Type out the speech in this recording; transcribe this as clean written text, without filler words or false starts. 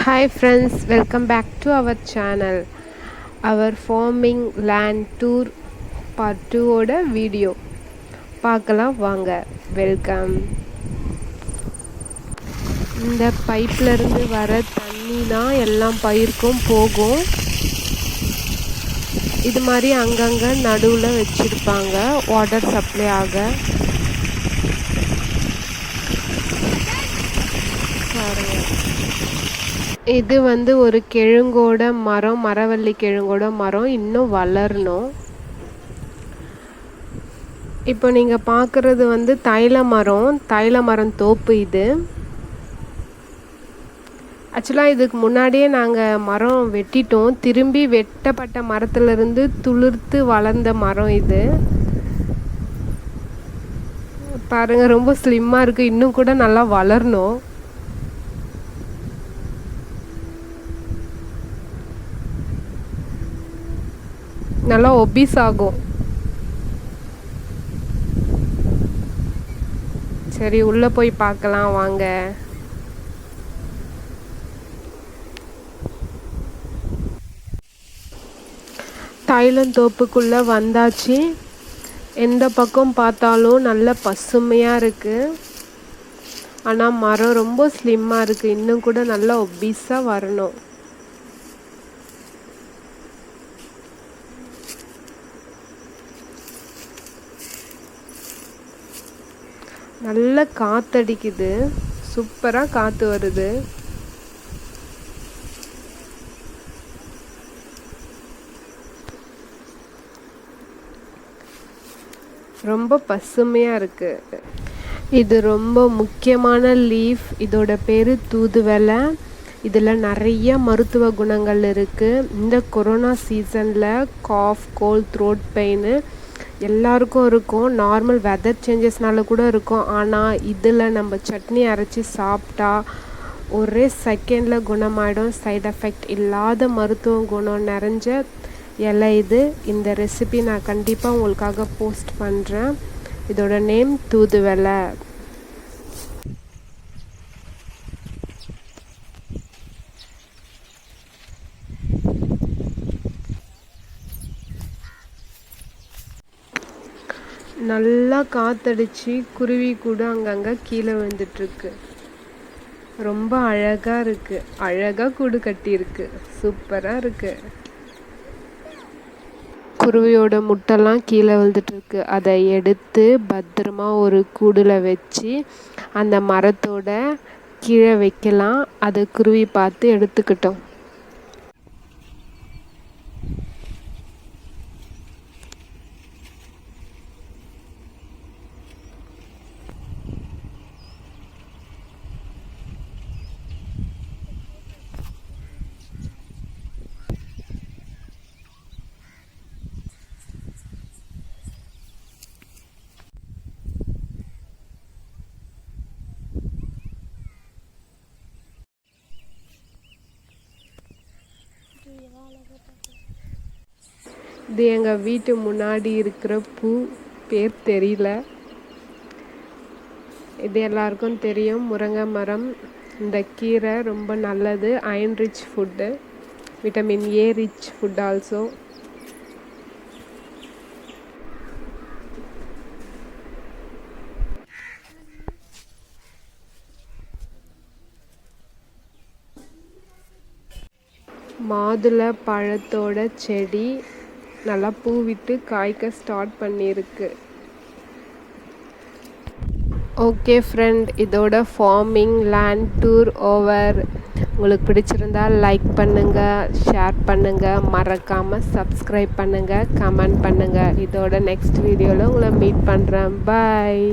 Hi friends, welcome back to our channel. Our farming land tour part 2 ஓட video பார்க்கலாம் வாங்க. Welcome. இந்த பைப்ல இருந்து வர தண்ணி தான் எல்லாம் பயிருக்கும் போகும். இது மாதிரி அங்கங்க நடுவில் வச்சிருப்பாங்க வாட்டர் சப்ளை ஆக. இது வந்து ஒரு கிழங்கோட மரம், மரவள்ளி கிழங்கோட மரம், இன்னும் வளரணும். இப்போ நீங்கள் பார்க்குறது வந்து தைல மரம் தோப்பு இது. ஆக்சுவலாக இதுக்கு முன்னாடியே நாங்கள் மரம் வெட்டிட்டோம். திரும்பி வெட்டப்பட்ட மரத்துலேருந்து துளிர்த்து வளர்ந்த மரம் இது. பாருங்கள், ரொம்ப ஸ்லிம்மாக இருக்குது. இன்னும் கூட நல்லா வளரணும். நல்லா ஒபீஸ் ஆகும். சரி, உள்ளே போய் பார்க்கலாம் வாங்க. தைலந்தோப்புக்குள்ளே வந்தாச்சு. எந்த பக்கம் பார்த்தாலும் நல்ல பசுமையாக இருக்குது. ஆனால் மரம் ரொம்ப ஸ்லிம்மாக இருக்குது. இன்னும் கூட நல்லா ஒபீஸாக வரணும். நல்ல காற்றடிக்குது, சூப்பராக காற்று வருது. ரொம்ப பசுமையாக இருக்குது. இது ரொம்ப முக்கியமான லீஃப். இதோட பேர் தூதுவளை. இதில் நிறைய மருத்துவ குணங்கள் இருக்குது. இந்த கொரோனா சீசனில் காஃப், கோல்ட், த்ரோட் பெயின் எல்லாருக்கும் இருக்கும். நார்மல் வெதர் சேஞ்சஸ்னால கூட இருக்கும். ஆனால் இதில் நம்ம சட்னி அரைச்சி சாப்பிட்டா ஒரே செகண்டில் குணமாயிடும். சைட் எஃபெக்ட் இல்லாத மருத்துவ குணம் நிறைஞ்ச இலை இது. இந்த ரெசிபி நான் கண்டிப்பாக உங்களுக்காக போஸ்ட் பண்ணுறேன். இதோட நேம் தூதுவளை. நல்லா காற்றடிச்சு குருவி கூட அங்கங்கே கீழே விழுந்துட்டுருக்கு. ரொம்ப அழகாக இருக்குது. அழகாக கூடு கட்டியிருக்கு. சூப்பராக இருக்குது. குருவியோட முட்டைலாம் கீழே விழுந்துட்டுருக்கு. அதை எடுத்து பத்திரமா ஒரு கூடில் வச்சு அந்த மரத்தோட கீழே வைக்கலாம். அதை குருவி பார்த்து எடுத்துக்கிட்டோம். இது எங்கள் வீட்டு முன்னாடி இருக்கிற பூ, பேர் தெரியல. இது எல்லாருக்கும் தெரியும், முருங்கை மரம். இந்த கீரை ரொம்ப நல்லது. Iron rich food, vitamin A rich food also. மாதுளை பழத்தோட செடி நல்லா பூ விட்டு காய்க்க ஸ்டார்ட் பண்ணியிருக்கு. ஓகே ஃப்ரெண்ட், இதோட ஃபார்மிங் லேண்ட் டூர் ஓவர். உங்களுக்கு பிடிச்சிருந்தா லைக் பண்ணுங்கள், ஷேர் பண்ணுங்கள், மறக்காமல் சப்ஸ்கிரைப் பண்ணுங்கள், கமெண்ட் பண்ணுங்கள். இதோட நெக்ஸ்ட் வீடியோவில் உங்களை மீட் பண்ணுறேன். பாய்.